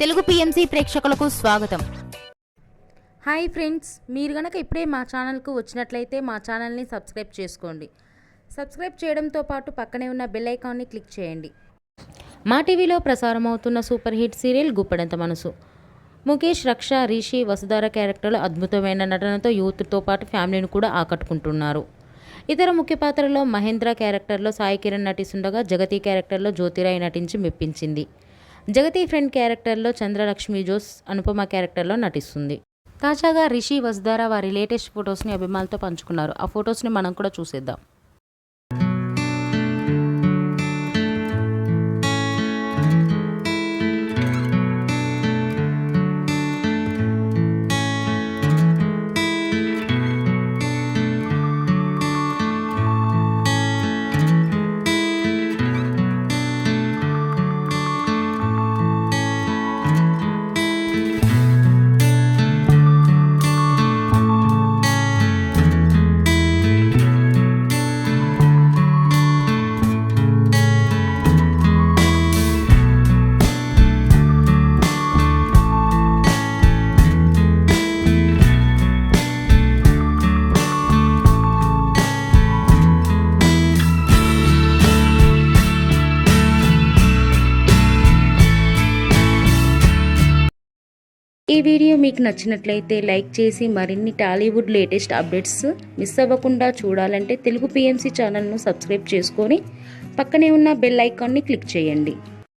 Telugu PMC ప్రేక్షకులకు స్వాగతం. Hi friends, మీరు గనక ఇప్పుడే మా ఛానల్కు వచ్చినట్లయితే మా ఛానల్ని సబ్స్క్రైబ్ చేసుకోండి. సబ్స్క్రైబ్ చేయడంతో పాటు పక్కనే ఉన్న బెల్ ఐకాన్ని క్లిక్ చేయండి. మా టీవీలో ప్రసారం అవుతున్న సూపర్ హిట్ సీరియల్ గుప్పెడంత మనసు. ముఖేష్, రక్ష, రిషి, వసుధార క్యారెక్టర్లు అద్భుతమైన నటనతో యూత్తో పాటు ఫ్యామిలీని కూడా ఆకట్టుకుంటున్నారు. ఇతర ముఖ్య పాత్రలో మహేంద్ర క్యారెక్టర్లో సాయి కిరణ్ నటిస్తుండగా జగతి క్యారెక్టర్లో జ్యోతిరాయ్ నటించి మెప్పించింది. జగతి ఫ్రెండ్ క్యారెక్టర్లో చంద్రలక్ష్మి జోస్ అనుపమ క్యారెక్టర్లో నటిస్తుంది. తాజాగా రిషి, వసుధార వారి లేటెస్ట్ ఫొటోస్ని అభిమానులతో పంచుకున్నారు. ఆ ఫొటోస్ని మనం కూడా చూసేద్దాం. ఈ వీడియో మీకు నచ్చినట్లయితే లైక్ చేసి మరిన్ని టాలీవుడ్ లేటెస్ట్ అప్డేట్స్ మిస్ అవ్వకుండా చూడాలంటే తెలుగు పిఎంసి ఛానల్ను సబ్స్క్రైబ్ చేసుకొని పక్కనే ఉన్న బెల్ ఐకాన్ని క్లిక్ చేయండి.